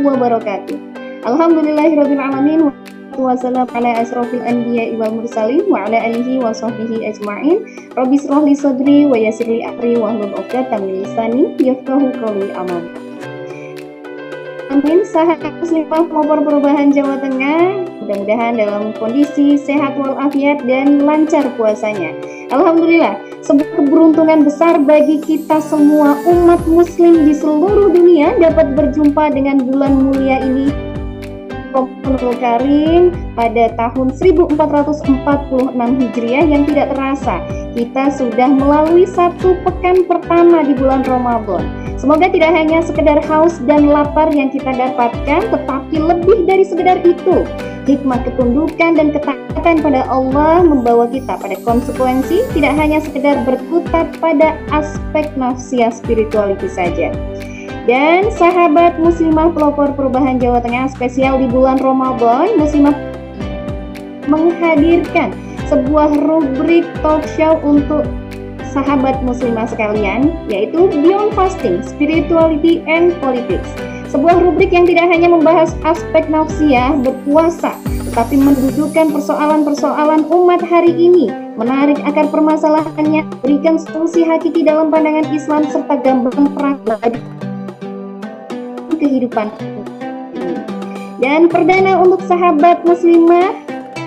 wabarakatuh. Alhamdulillahirabbil alamin wassalamu ala asrofil anbiya'i wal mursalin wa ala alihi wa sahbihi ajma'in. Rabbi shrah li sadri wa yassir li amri wahlul 'uqdatam min lisani yafqahu qawli. Amin. Sahabat muslimah pelopor perubahan Jawa Tengah, mudah-mudahan dalam kondisi sehat walafiat dan lancar puasanya. Alhamdulillah, sebuah keberuntungan besar bagi kita semua umat muslim di seluruh dunia dapat berjumpa dengan bulan mulia ini, Ramadanul Karim, pada tahun 1446 Hijriah yang tidak terasa. Kita sudah melalui satu pekan pertama di bulan Ramadan. Semoga tidak hanya sekedar haus dan lapar yang kita dapatkan, tetapi lebih dari sekedar itu. Hikmah ketundukan dan ketaatan pada Allah membawa kita pada konsekuensi tidak hanya sekedar berkutat pada aspek nafsiyah spiritualitas saja. Dan sahabat muslimah pelopor perubahan Jawa Tengah, spesial di bulan Ramadan, muslimah menghadirkan sebuah rubrik talk show untuk sahabat muslimah sekalian, yaitu Beyond Fasting, Spirituality and Politics. Sebuah rubrik yang tidak hanya membahas aspek nafsiyah berpuasa, tetapi mendudukan persoalan-persoalan umat hari ini, menarik akar permasalahannya, berikan solusi hakiki dalam pandangan Islam, serta gambaran praktik kehidupan. Dan perdana untuk sahabat muslimah,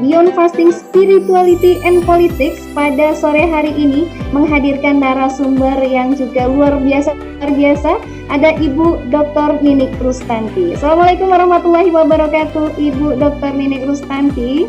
Beyond Fasting, Spirituality and Politics pada sore hari ini menghadirkan narasumber yang juga luar biasa. Ada Ibu Dr. Ninik Rustanti. Assalamualaikum warahmatullahi wabarakatuh, Ibu Dr. Ninik Rustanti.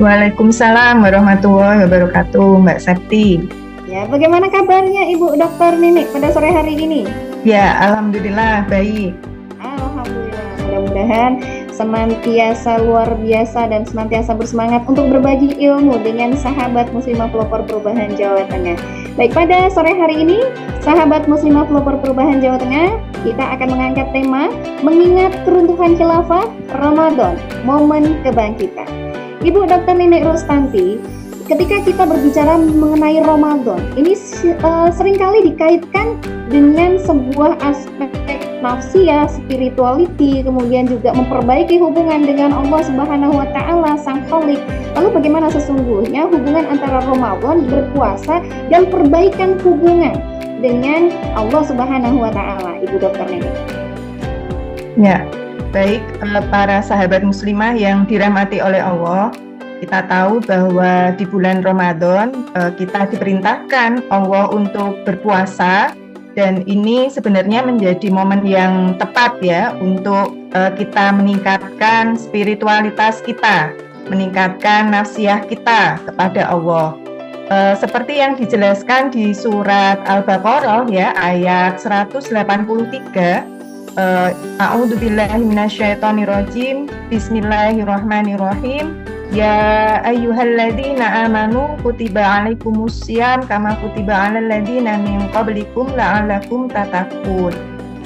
Waalaikumsalam warahmatullahi wabarakatuh, Mbak Sakti. Ya, bagaimana kabarnya Ibu Dr. Ninik pada sore hari ini? Ya, alhamdulillah baik. Alhamdulillah, mudah-mudahan senantiasa luar biasa dan senantiasa bersemangat untuk berbagi ilmu dengan sahabat muslimah pelopor perubahan Jawa Tengah. Baik, pada sore hari ini, sahabat muslimah pelopor perubahan Jawa Tengah, kita akan mengangkat tema mengingat keruntuhan khilafah Ramadan, momen kebangkitan. Ibu Dr. Ninik Rustanti, ketika kita berbicara mengenai Ramadan, ini seringkali dikaitkan dengan sebuah aspek nafsiyah, spirituality, kemudian juga memperbaiki hubungan dengan Allah Subhanahu wa Ta'ala, Sang Khalik. Lalu bagaimana sesungguhnya hubungan antara Ramadan, berpuasa, dan perbaikan hubungan dengan Allah Subhanahu wa Ta'ala, Ibu Dr. Ninik? Ya, baik, para sahabat muslimah yang dirahmati oleh Allah, kita tahu bahwa di bulan Ramadan kita diperintahkan Allah untuk berpuasa. Dan ini sebenarnya menjadi momen yang tepat ya untuk kita meningkatkan spiritualitas kita, meningkatkan nafsiyah kita kepada Allah. Seperti yang dijelaskan di surat Al-Baqarah ya, ayat 183, A'udzubillahi minasyaitonirrajim, Bismillahirrahmanirrahim. Ya ayyuhalladzina amanu kutiba alaikumussyam kama kutiba alal ladzina min qablikum la'allakum tattaqun.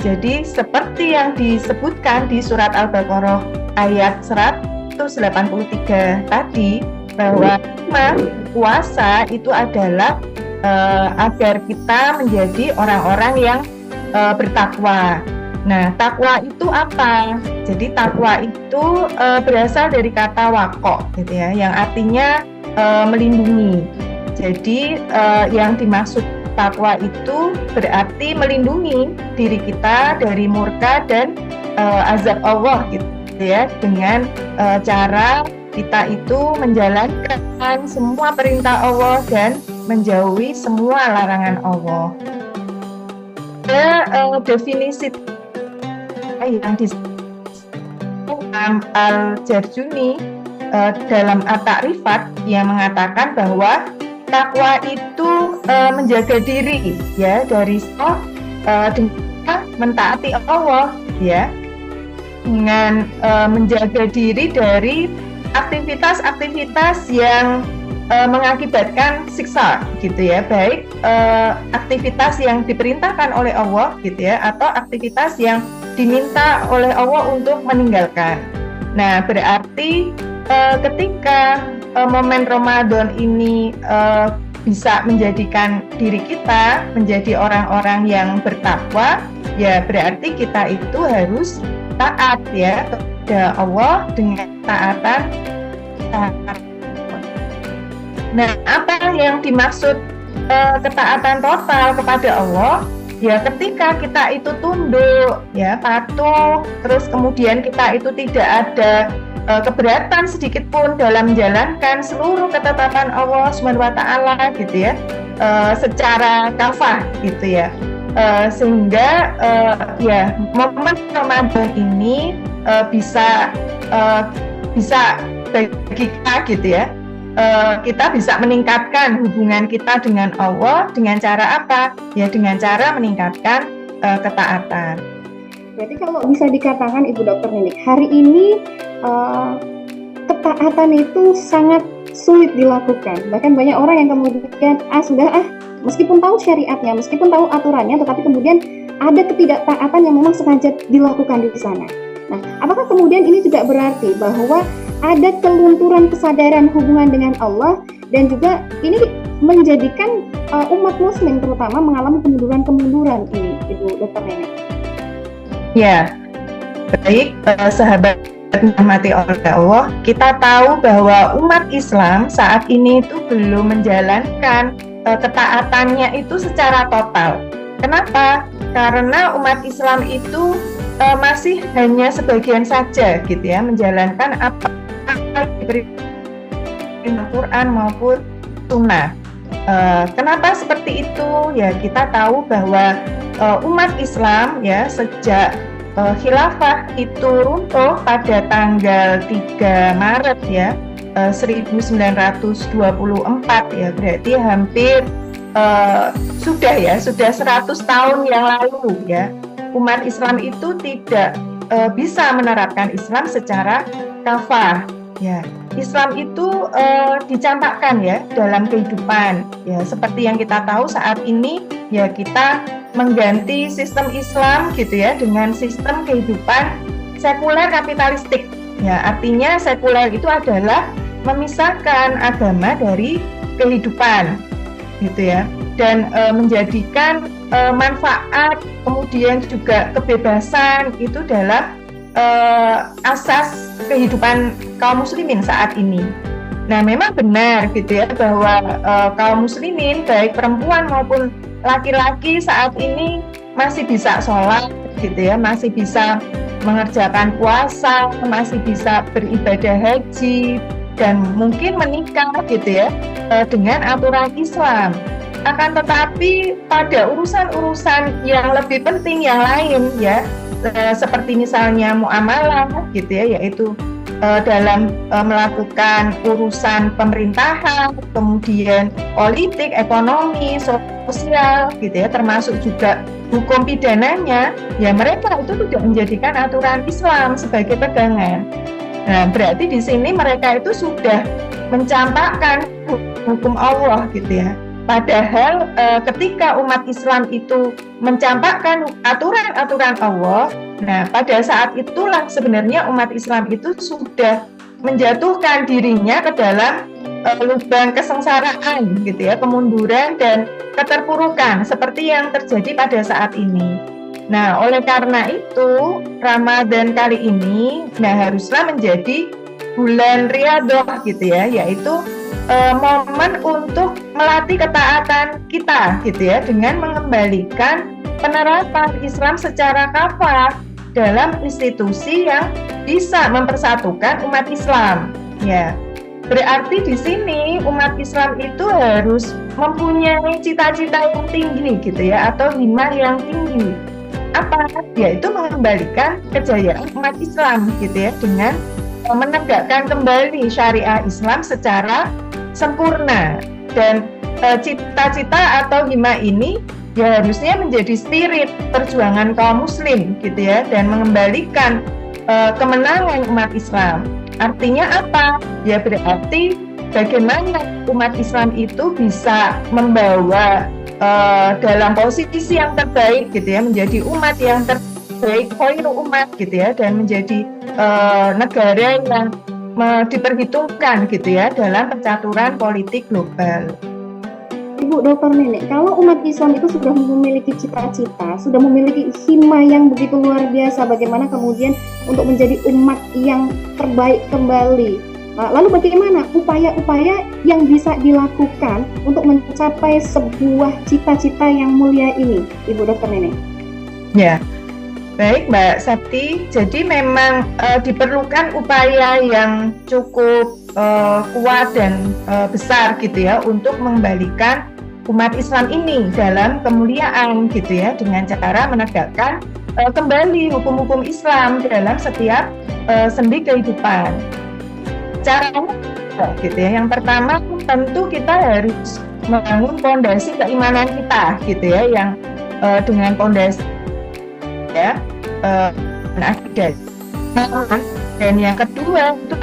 Jadi seperti yang disebutkan di surat Al-Baqarah ayat 183 tadi, bahwa puasa itu adalah agar kita menjadi orang-orang yang bertakwa. Nah, takwa itu apa? Jadi takwa itu berasal dari kata waqo, gitu ya, yang artinya melindungi. Jadi yang dimaksud takwa itu berarti melindungi diri kita dari murka dan azab Allah, gitu ya, dengan cara kita itu menjalankan semua perintah Allah dan menjauhi semua larangan Allah. Definisi yang disebutkan Al-Jarjuni dalam At-Ta'rifat yang mengatakan bahwa takwa itu menjaga diri ya dari dengan mentaati Allah ya, dengan menjaga diri dari aktivitas-aktivitas yang mengakibatkan siksa gitu ya, baik aktivitas yang diperintahkan oleh Allah gitu ya, atau aktivitas yang diminta oleh Allah untuk meninggalkan. Nah, berarti ketika momen Ramadan ini bisa menjadikan diri kita menjadi orang-orang yang bertakwa, ya berarti kita itu harus taat ya kepada Allah dengan taatan. Nah, apa yang dimaksud ketaatan total kepada Allah? Ya ketika kita itu tunduk, ya patuh, terus kemudian kita itu tidak ada keberatan sedikit pun dalam menjalankan seluruh ketetapan Allah SWT gitu ya, secara kafah gitu ya. Sehingga ya momen Ramadan ini bisa bagi kita gitu ya, kita bisa meningkatkan hubungan kita dengan Allah dengan cara apa? Ya dengan cara meningkatkan ketaatan. Berarti kalau bisa dikatakan Ibu Dokter Ninik, hari ini ketaatan itu sangat sulit dilakukan. Bahkan banyak orang yang kemudian meskipun tahu syariatnya, meskipun tahu aturannya, tetapi kemudian ada ketidaktaatan yang memang sengaja dilakukan di sana. Nah, apakah kemudian ini juga berarti bahwa ada kelunturan kesadaran hubungan dengan Allah, dan juga ini menjadikan umat muslim terutama mengalami kemunduran ini, Ibu Dokter Nenek? Ya, baik sahabat dirahmati oleh Allah, kita tahu bahwa umat Islam saat ini itu belum menjalankan ketaatannya itu secara total. Kenapa? Karena umat Islam itu masih hanya sebagian saja gitu ya menjalankan apa yang diberi Al-Quran maupun Sunnah. Kenapa seperti itu? Ya kita tahu bahwa umat Islam ya sejak khilafah itu runtuh pada tanggal 3 Maret ya 1924 ya, berarti hampir sudah 100 tahun yang lalu ya, umat Islam itu tidak bisa menerapkan Islam secara kafah ya. Islam itu dicampakkan ya dalam kehidupan ya, seperti yang kita tahu saat ini ya, kita mengganti sistem Islam gitu ya dengan sistem kehidupan sekuler kapitalistik ya. Artinya sekuler itu adalah memisahkan agama dari kehidupan gitu ya, dan menjadikan manfaat kemudian juga kebebasan itu dalam asas kehidupan kaum muslimin saat ini. Nah, memang benar gitu ya bahwa kaum muslimin baik perempuan maupun laki-laki saat ini masih bisa sholat gitu ya, masih bisa mengerjakan puasa, masih bisa beribadah haji, dan mungkin menikah gitu ya dengan aturan Islam. Akan tetapi pada urusan-urusan yang lebih penting yang lain ya, seperti misalnya muamalah gitu ya, yaitu dalam melakukan urusan pemerintahan, kemudian politik, ekonomi, sosial gitu ya, termasuk juga hukum pidananya, ya mereka itu tidak menjadikan aturan Islam sebagai pegangan. Nah, berarti di sini mereka itu sudah mencampakkan hukum Allah gitu ya. Padahal ketika umat Islam itu mencampakkan aturan-aturan Allah, nah pada saat itulah sebenarnya umat Islam itu sudah menjatuhkan dirinya ke dalam lubang kesengsaraan gitu ya, kemunduran dan keterpurukan seperti yang terjadi pada saat ini. Nah, oleh karena itu Ramadan kali ini haruslah menjadi bulan riyadhah gitu ya, yaitu momen untuk melatih ketaatan kita gitu ya, dengan mengembalikan penerapan Islam secara kafah dalam institusi yang bisa mempersatukan umat Islam ya. Berarti di sini umat Islam itu harus mempunyai cita-cita yang tinggi gitu ya, atau himmah yang tinggi. Apa? Yaitu mengembalikan kejayaan umat Islam gitu ya, dengan menegakkan kembali syariah Islam secara sempurna. Dan cita-cita atau himmah ini ya harusnya menjadi spirit perjuangan kaum muslim gitu ya, dan mengembalikan kemenangan umat Islam. Artinya apa? Ya berarti bagaimana umat Islam itu bisa membawa dalam posisi yang terbaik gitu ya, menjadi umat yang terbaik, khairu umat gitu ya, dan menjadi negara yang diperhitungkan gitu ya dalam pencaturan politik global. Ibu Dokter Nenek, kalau umat Islam itu sudah memiliki cita-cita, sudah memiliki himah yang begitu luar biasa, bagaimana kemudian untuk menjadi umat yang terbaik kembali? Lalu bagaimana upaya-upaya yang bisa dilakukan untuk mencapai sebuah cita-cita yang mulia ini, Ibu Dokter Nenek? Ya, baik Mbak Sapti. Jadi memang diperlukan upaya yang cukup kuat dan besar gitu ya untuk mengembalikan umat Islam ini dalam kemuliaan gitu ya, dengan cara menegakkan kembali hukum-hukum Islam dalam setiap sendi kehidupan. Caranya gitu ya. Yang pertama tentu kita harus membangun fondasi keimanan kita gitu ya, yang dengan fondasi ya akidah. Dan yang kedua itu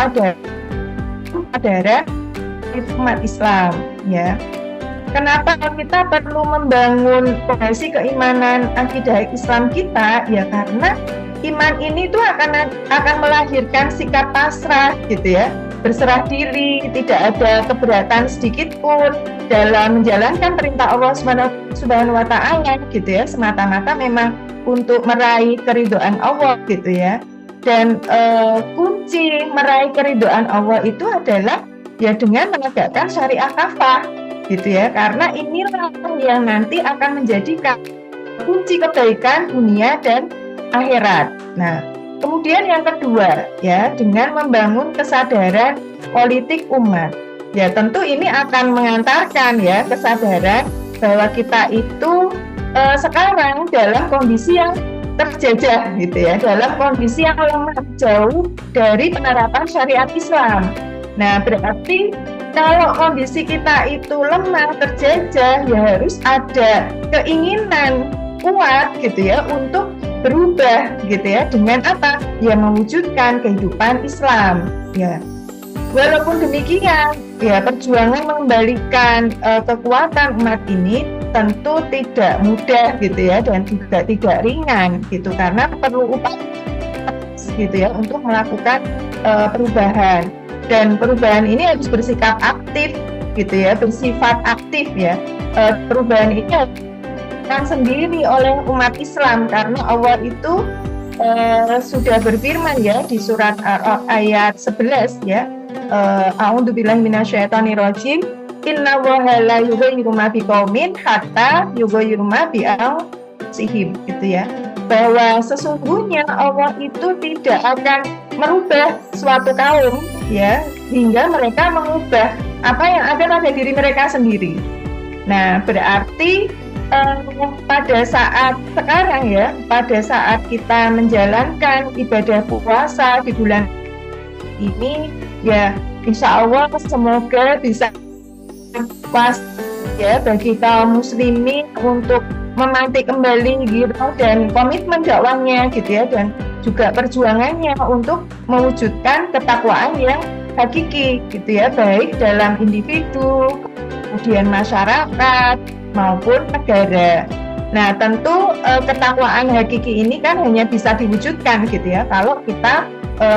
adalah umat Islam ya. Kenapa kita perlu membangun fondasi keimanan akidah Islam kita? Ya karena iman ini tuh akan melahirkan sikap pasrah gitu ya, berserah diri, tidak ada keberatan sedikit pun dalam menjalankan perintah Allah Subhanahu wa Ta'ala gitu ya, semata-mata memang untuk meraih keridhaan Allah gitu ya. Dan kunci meraih keridhaan Allah itu adalah ya dengan menegakkan syariah kafah gitu ya, karena inilah yang nanti akan menjadikan kunci kebaikan dunia dan akhirat. Nah, kemudian yang kedua ya, dengan membangun kesadaran politik umat. Ya tentu ini akan mengantarkan ya kesadaran bahwa kita itu sekarang dalam kondisi yang terjajah gitu ya, dalam kondisi yang lemah, jauh dari penerapan syariat Islam. Nah, berarti kalau kondisi kita itu lemah, terjajah, ya harus ada keinginan kuat gitu ya untuk berubah gitu ya, dengan apa? Ya mewujudkan kehidupan Islam ya. Walaupun demikian, ya perjuangan mengembalikan kekuatan umat ini tentu tidak mudah gitu ya, dan juga tidak ringan gitu, karena perlu upaya gitu ya untuk melakukan perubahan. Dan perubahan ini harus bersikap aktif gitu ya, bersifat aktif ya. Perubahan ini akan sendiri oleh umat Islam, karena Allah itu sudah berfirman ya di surat Ar-Ra'd ayat 11 ya. A'udzubillahi minasyaitonirrajim. Innallaha la yughayyiru ma biqaumin hatta yughayyiru ma bi anfusihim gitu ya. Bahwa sesungguhnya Allah itu tidak akan merubah suatu kaum ya hingga mereka mengubah apa yang ada pada diri mereka sendiri. Nah, berarti pada saat sekarang ya, pada saat kita menjalankan ibadah puasa di bulan ini ya, insya Allah semoga bisa pas ya bagi kaum muslimin untuk memantik kembali gitu dan komitmen dakwahnya gitu ya, dan juga perjuangannya untuk mewujudkan ketakwaan yang hakiki gitu ya, baik dalam individu, kemudian masyarakat maupun negara. Nah, tentu ketakwaan hakiki ini kan hanya bisa diwujudkan gitu ya kalau kita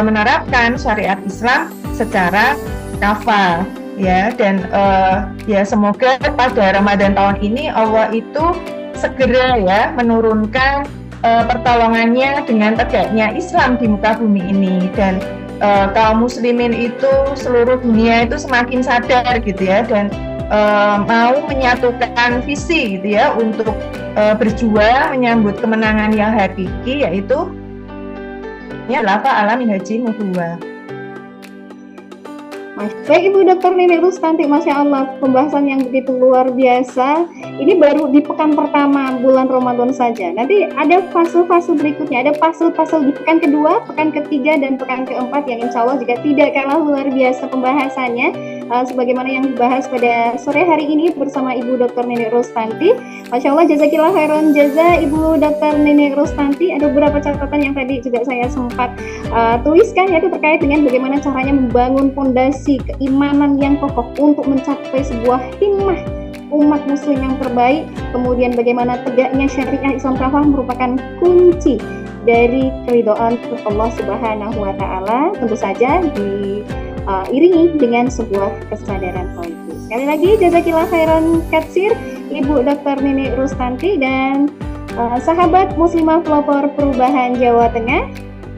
menerapkan syariat Islam secara kafah ya. Dan ya semoga pada Ramadan tahun ini Allah itu segera ya menurunkan pertolongannya dengan tegaknya Islam di muka bumi ini, dan kaum muslimin itu seluruh dunia itu semakin sadar gitu ya, dan mau menyatukan visi gitu ya untuk berjuang menyambut kemenangan yang hakiki, yaitu ya lafa alamin haji muhuwa. Baik Ibu Dokter Nenek Rustanti, Masya Allah, pembahasan yang begitu luar biasa. Ini baru di pekan pertama bulan Ramadan saja. Nanti ada fase-fase berikutnya, ada fase-fase di pekan kedua, pekan ketiga, dan pekan keempat yang insya Allah juga tidak kalah luar biasa pembahasannya. Sebagaimana yang dibahas pada sore hari ini bersama Ibu Dokter Nenek Rustanti. Masya Allah, jazakillah khairan jaza Ibu Dokter Nenek Rustanti. Ada beberapa catatan yang tadi juga saya sempat tuliskan, yaitu terkait dengan bagaimana caranya membangun fondasi keimanan yang kokoh untuk mencapai sebuah himmah umat muslim yang terbaik. Kemudian bagaimana tegaknya syariah Islam kafah merupakan kunci dari keridhaan Allah Subhanahu wa Ta'ala, tentu saja diiringi dengan sebuah kesadaran politik. Sekali lagi jazakillah khairan katsir Ibu Dr. Nini Rustanti dan sahabat muslimah pelopor perubahan Jawa Tengah.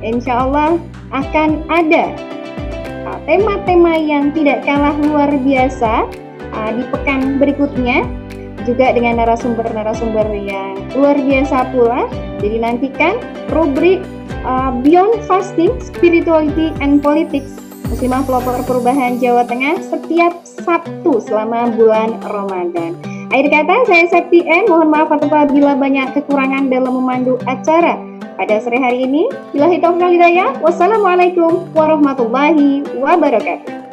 Insya Allah akan ada tema-tema yang tidak kalah luar biasa di pekan berikutnya, juga dengan narasumber-narasumber yang luar biasa pula. Jadi nantikan rubrik Beyond Fasting, Spirituality and Politics muslimah pelopor perubahan Jawa Tengah setiap Sabtu selama bulan Ramadan. Akhir kata, saya Septi N. Mohon maaf apabila banyak kekurangan dalam memandu acara pada sore hari ini. Billahi taufiq wal hidayah. Wassalamualaikum warahmatullahi wabarakatuh.